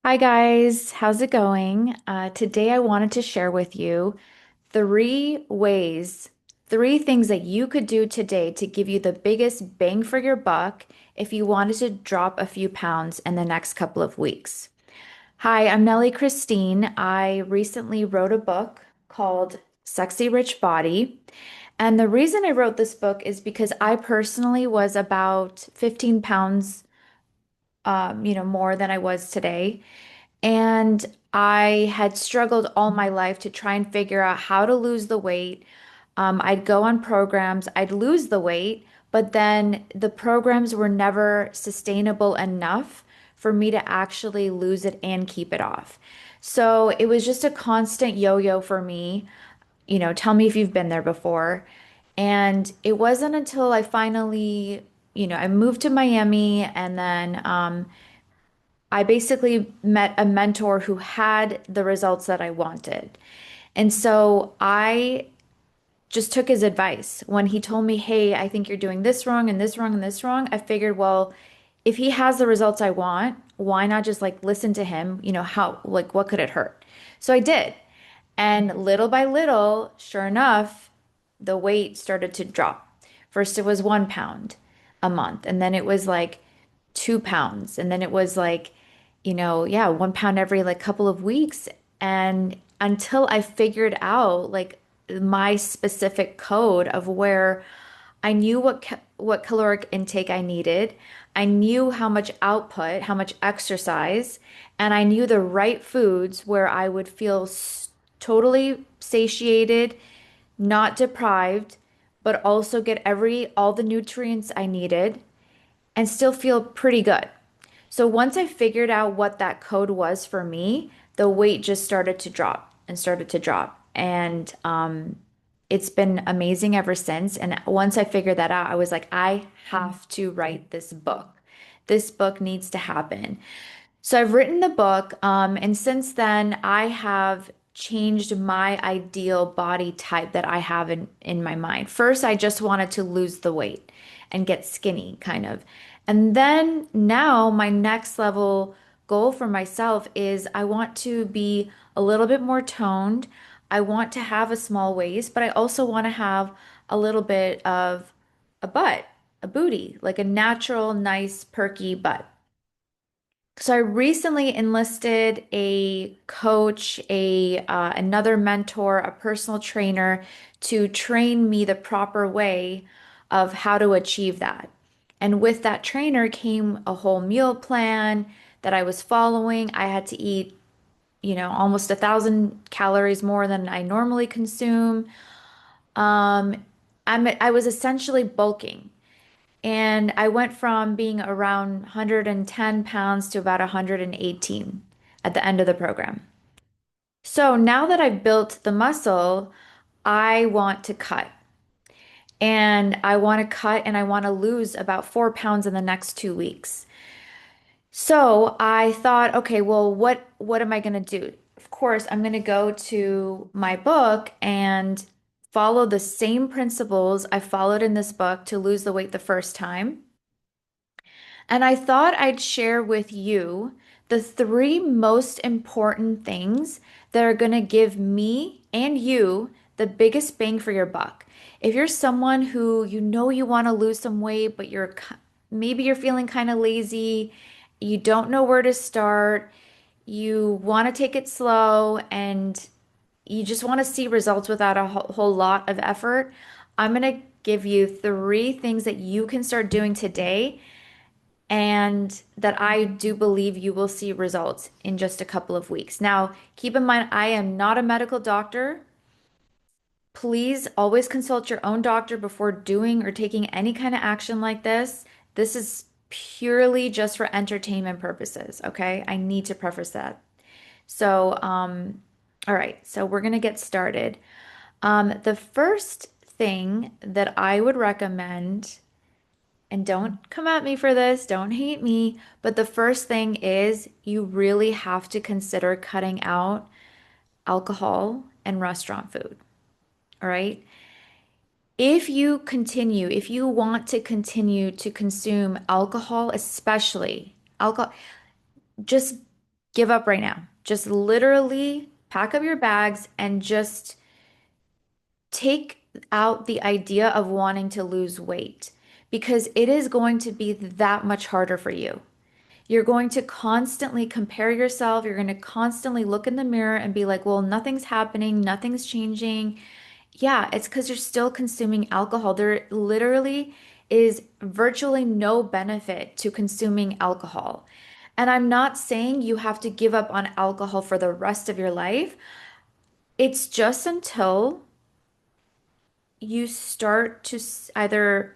Hi guys, how's it going? Today I wanted to share with you three ways, three things that you could do today to give you the biggest bang for your buck if you wanted to drop a few pounds in the next couple of weeks. Hi, I'm Nellie Christine. I recently wrote a book called Sexy Rich Body. And the reason I wrote this book is because I personally was about 15 pounds, more than I was today. And I had struggled all my life to try and figure out how to lose the weight. I'd go on programs, I'd lose the weight, but then the programs were never sustainable enough for me to actually lose it and keep it off. So it was just a constant yo-yo for me. Tell me if you've been there before. And it wasn't until I finally, I moved to Miami and then I basically met a mentor who had the results that I wanted. And so I just took his advice. When he told me, "Hey, I think you're doing this wrong and this wrong and this wrong," I figured, well, if he has the results I want, why not just like listen to him? What could it hurt? So I did. And little by little, sure enough, the weight started to drop. First, it was 1 pound a month, and then it was like 2 pounds, and then it was like, yeah, 1 pound every like couple of weeks. And until I figured out like my specific code of where I knew what caloric intake I needed. I knew how much output, how much exercise, and I knew the right foods where I would feel totally satiated, not deprived, but also get every all the nutrients I needed and still feel pretty good. So once I figured out what that code was for me, the weight just started to drop and started to drop. And it's been amazing ever since. And once I figured that out, I was like, I have to write this book. This book needs to happen. So I've written the book, and since then, I have changed my ideal body type that I have in my mind. First, I just wanted to lose the weight and get skinny, kind of. And then now, my next level goal for myself is I want to be a little bit more toned. I want to have a small waist, but I also want to have a little bit of a butt, a booty, like a natural, nice, perky butt. So I recently enlisted a coach, a another mentor, a personal trainer to train me the proper way of how to achieve that. And with that trainer came a whole meal plan that I was following. I had to eat, almost 1,000 calories more than I normally consume. Um, I was essentially bulking. And I went from being around 110 pounds to about 118 at the end of the program. So now that I've built the muscle, I want to cut. And I want to cut and I want to lose about 4 pounds in the next 2 weeks. So I thought, okay, well, what am I going to do? Of course, I'm going to go to my book and follow the same principles I followed in this book to lose the weight the first time. And I thought I'd share with you the three most important things that are going to give me and you the biggest bang for your buck. If you're someone who you want to lose some weight, but maybe you're feeling kind of lazy, you don't know where to start, you want to take it slow, and you just want to see results without a whole lot of effort, I'm going to give you three things that you can start doing today and that I do believe you will see results in just a couple of weeks. Now, keep in mind, I am not a medical doctor. Please always consult your own doctor before doing or taking any kind of action like this. This is purely just for entertainment purposes, okay? I need to preface that. So, all right, so we're gonna get started. The first thing that I would recommend, and don't come at me for this, don't hate me, but the first thing is you really have to consider cutting out alcohol and restaurant food. All right. If you want to continue to consume alcohol, especially alcohol, just Give up right now. Just literally pack up your bags and just take out the idea of wanting to lose weight because it is going to be that much harder for you. You're going to constantly compare yourself. You're going to constantly look in the mirror and be like, well, nothing's happening, nothing's changing. Yeah, it's because you're still consuming alcohol. There literally is virtually no benefit to consuming alcohol. And I'm not saying you have to give up on alcohol for the rest of your life. It's just until you start to either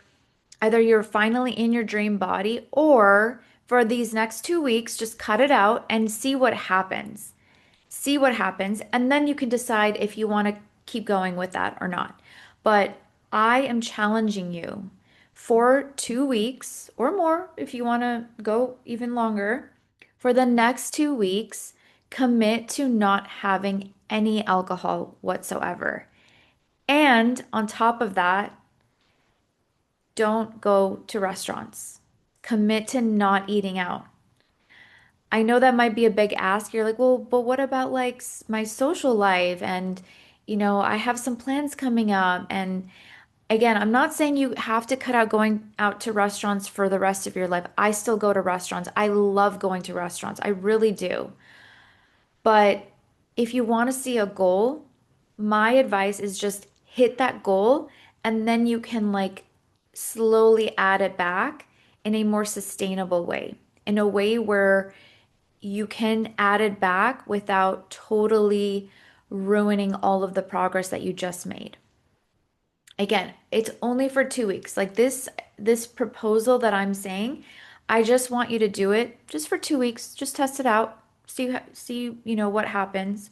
you're finally in your dream body or for these next 2 weeks, just cut it out and see what happens. See what happens, and then you can decide if you want to keep going with that or not. But I am challenging you for 2 weeks or more, if you want to go even longer, for the next 2 weeks, commit to not having any alcohol whatsoever. And on top of that, don't go to restaurants. Commit to not eating out. I know that might be a big ask. You're like, well, but what about like my social life? And, I have some plans coming up. And again, I'm not saying you have to cut out going out to restaurants for the rest of your life. I still go to restaurants. I love going to restaurants. I really do. But if you want to see a goal, my advice is just hit that goal and then you can like slowly add it back in a more sustainable way, in a way where you can add it back without totally ruining all of the progress that you just made. Again, it's only for 2 weeks. Like this proposal that I'm saying, I just want you to do it just for 2 weeks. Just test it out. See, what happens.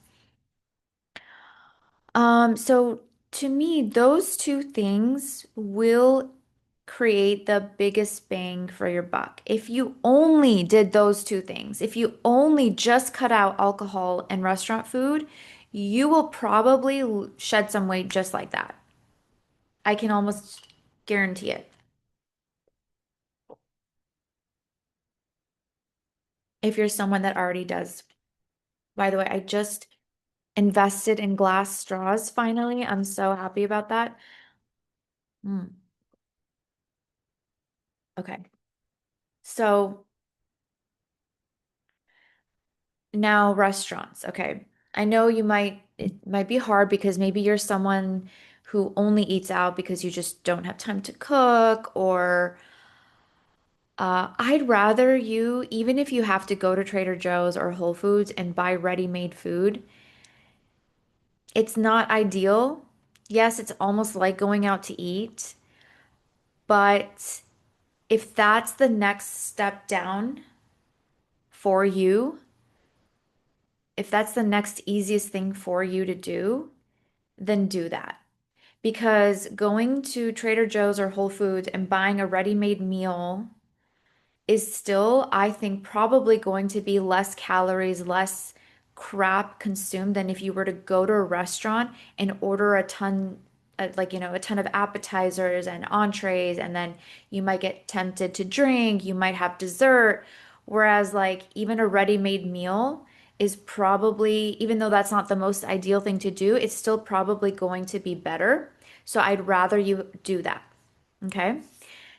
So to me, those two things will create the biggest bang for your buck. If you only did those two things, if you only just cut out alcohol and restaurant food, you will probably shed some weight just like that. I can almost guarantee it. If you're someone that already does. By the way, I just invested in glass straws finally. I'm so happy about that. Mm, okay. So now restaurants. Okay. I know it might be hard because maybe you're someone who only eats out because you just don't have time to cook, or I'd rather you, even if you have to go to Trader Joe's or Whole Foods and buy ready-made food, it's not ideal. Yes, it's almost like going out to eat, but if that's the next step down for you, if that's the next easiest thing for you to do, then do that. Because going to Trader Joe's or Whole Foods and buying a ready-made meal is still, I think, probably going to be less calories, less crap consumed than if you were to go to a restaurant and order a ton, a ton of appetizers and entrees, and then you might get tempted to drink, you might have dessert. Whereas, like, even a ready-made meal is probably, even though that's not the most ideal thing to do, it's still probably going to be better. So I'd rather you do that. Okay.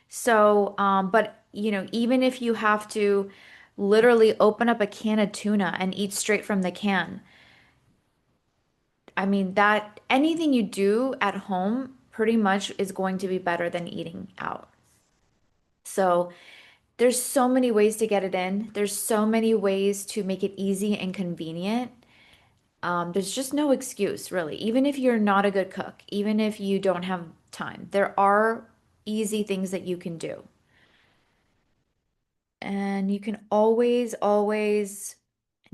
So, but even if you have to literally open up a can of tuna and eat straight from the can, I mean, that anything you do at home pretty much is going to be better than eating out. So, there's so many ways to get it in. There's so many ways to make it easy and convenient. There's just no excuse, really. Even if you're not a good cook, even if you don't have time, there are easy things that you can do. And you can always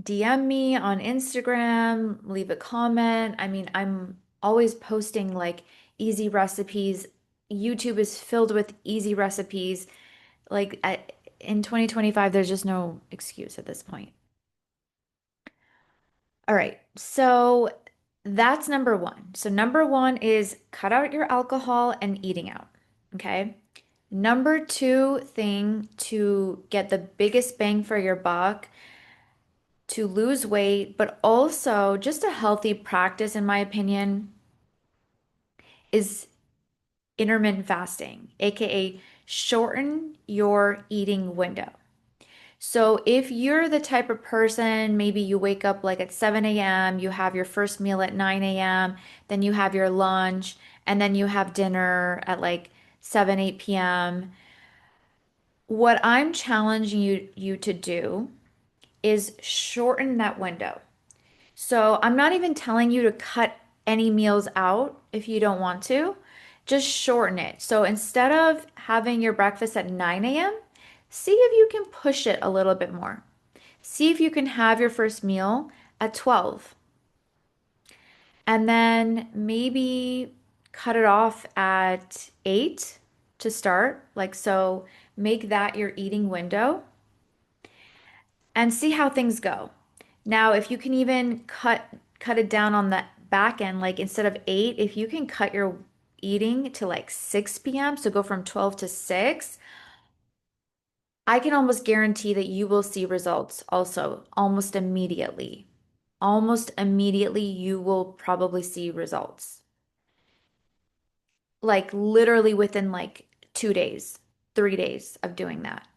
DM me on Instagram, leave a comment. I mean, I'm always posting like easy recipes. YouTube is filled with easy recipes. In 2025, there's just no excuse at this point. All right, so that's number one. So, number one is cut out your alcohol and eating out. Okay. Number two thing to get the biggest bang for your buck to lose weight, but also just a healthy practice, in my opinion, is intermittent fasting, aka shorten your eating window. So if you're the type of person, maybe you wake up like at 7 a.m., you have your first meal at 9 a.m., then you have your lunch, and then you have dinner at like 7, 8 p.m. What I'm challenging you to do is shorten that window. So I'm not even telling you to cut any meals out if you don't want to. Just shorten it. So instead of having your breakfast at 9 a.m., see if you can push it a little bit more. See if you can have your first meal at 12 and then maybe cut it off at 8 to start. Like so, make that your eating window and see how things go. Now, if you can even cut it down on the back end, like instead of 8, if you can cut your eating to like 6 p.m., so go from 12 to 6, I can almost guarantee that you will see results also almost immediately. Almost immediately, you will probably see results. Like literally within like 2 days, 3 days of doing that.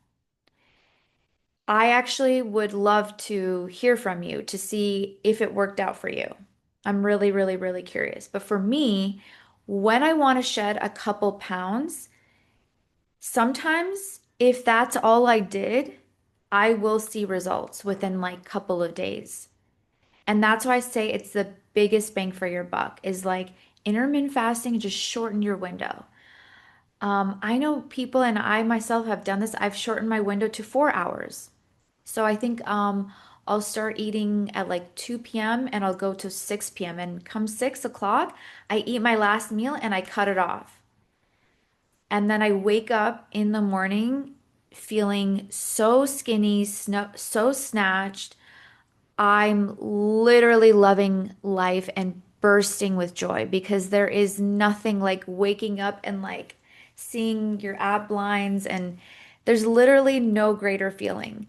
I actually would love to hear from you to see if it worked out for you. I'm really, really, really curious. But for me, when I want to shed a couple pounds, sometimes if that's all I did, I will see results within like a couple of days. And that's why I say it's the biggest bang for your buck is like intermittent fasting, just shorten your window. I know people and I myself have done this. I've shortened my window to 4 hours. So I think I'll start eating at like 2 p.m. and I'll go to 6 p.m. And come 6 o'clock, I eat my last meal and I cut it off. And then I wake up in the morning feeling so skinny, so snatched. I'm literally loving life and bursting with joy because there is nothing like waking up and like seeing your ab lines, and there's literally no greater feeling.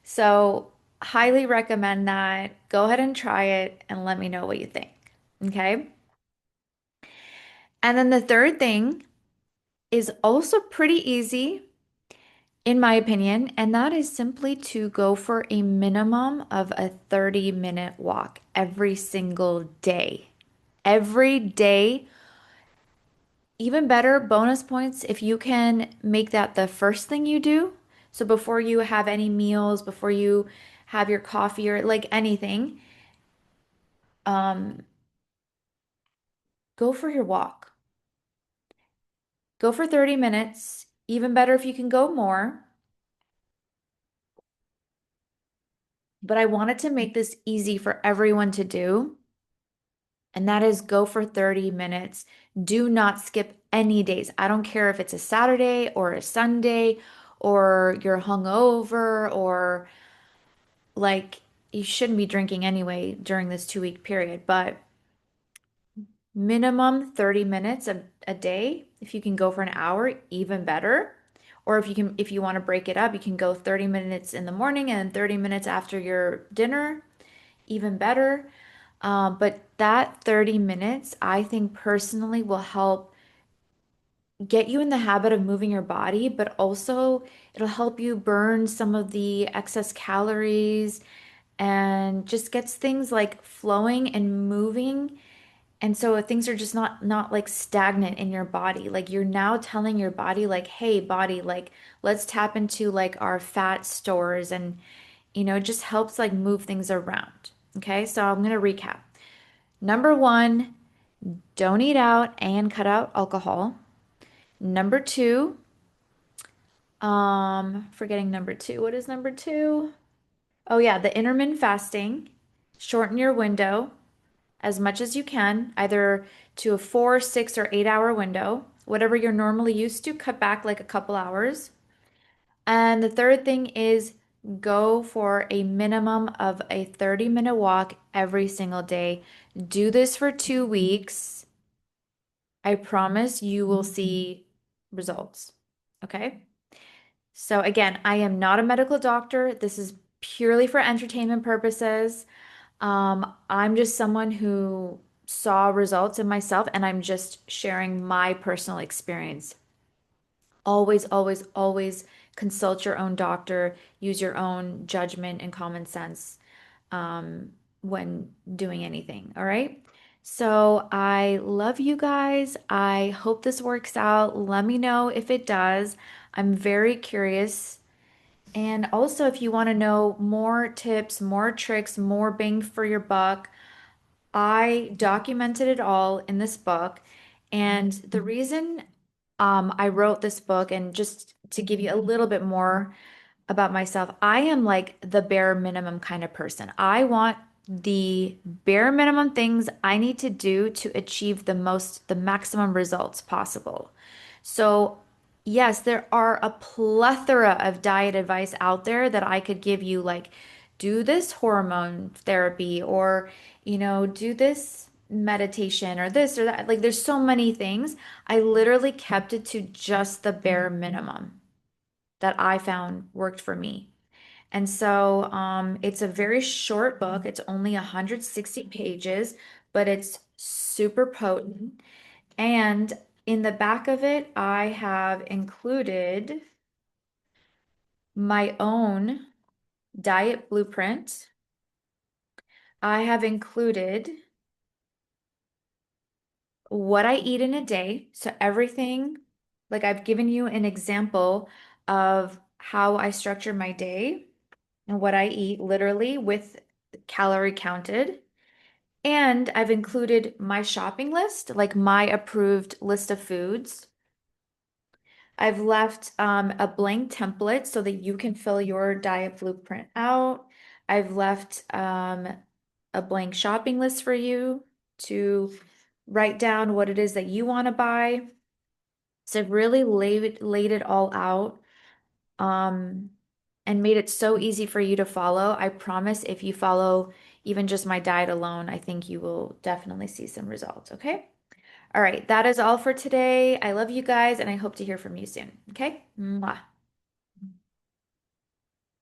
So, highly recommend that. Go ahead and try it and let me know what you think. Okay. And then the third thing is also pretty easy, in my opinion, and that is simply to go for a minimum of a 30-minute walk every single day. Every day, even better, bonus points if you can make that the first thing you do. So before you have any meals, before you have your coffee or like anything, um, go for your walk. Go for 30 minutes. Even better if you can go more. But I wanted to make this easy for everyone to do. And that is go for 30 minutes. Do not skip any days. I don't care if it's a Saturday or a Sunday or you're hungover or like you shouldn't be drinking anyway during this 2 week period, but minimum 30 minutes a day. If you can go for an hour, even better. Or if you want to break it up, you can go 30 minutes in the morning and 30 minutes after your dinner, even better. But that 30 minutes, I think personally will help get you in the habit of moving your body, but also it'll help you burn some of the excess calories and just gets things like flowing and moving. And so things are just not like stagnant in your body. Like you're now telling your body like, "Hey body, like let's tap into like our fat stores," and it just helps like move things around. Okay? So I'm going to recap. Number 1, don't eat out and cut out alcohol. Number 2, forgetting number 2. What is number 2? Oh yeah, the intermittent fasting. Shorten your window as much as you can, either to a 4, 6, or 8 hour window. Whatever you're normally used to, cut back like a couple hours. And the third thing is go for a minimum of a 30-minute walk every single day. Do this for 2 weeks. I promise you will see results. Okay? So again, I am not a medical doctor. This is purely for entertainment purposes. I'm just someone who saw results in myself, and I'm just sharing my personal experience. Always, always, always consult your own doctor, use your own judgment and common sense when doing anything. All right. So I love you guys. I hope this works out. Let me know if it does. I'm very curious. And also, if you want to know more tips, more tricks, more bang for your buck, I documented it all in this book. And the reason I wrote this book, and just to give you a little bit more about myself, I am like the bare minimum kind of person. I want the bare minimum things I need to do to achieve the maximum results possible. So, yes, there are a plethora of diet advice out there that I could give you, like do this hormone therapy, or, do this meditation or this or that. Like, there's so many things. I literally kept it to just the bare minimum that I found worked for me. And so it's a very short book. It's only 160 pages, but it's super potent. And in the back of it, I have included my own diet blueprint. I have included what I eat in a day. So everything, like I've given you an example of how I structure my day and what I eat, literally with calorie counted. And I've included my shopping list, like my approved list of foods. I've left a blank template so that you can fill your diet blueprint out. I've left a blank shopping list for you to write down what it is that you want to buy. So I've really laid it all out, um, and made it so easy for you to follow. I promise if you follow even just my diet alone, I think you will definitely see some results. Okay. All right. That is all for today. I love you guys, and I hope to hear from you soon. Okay. Mwah.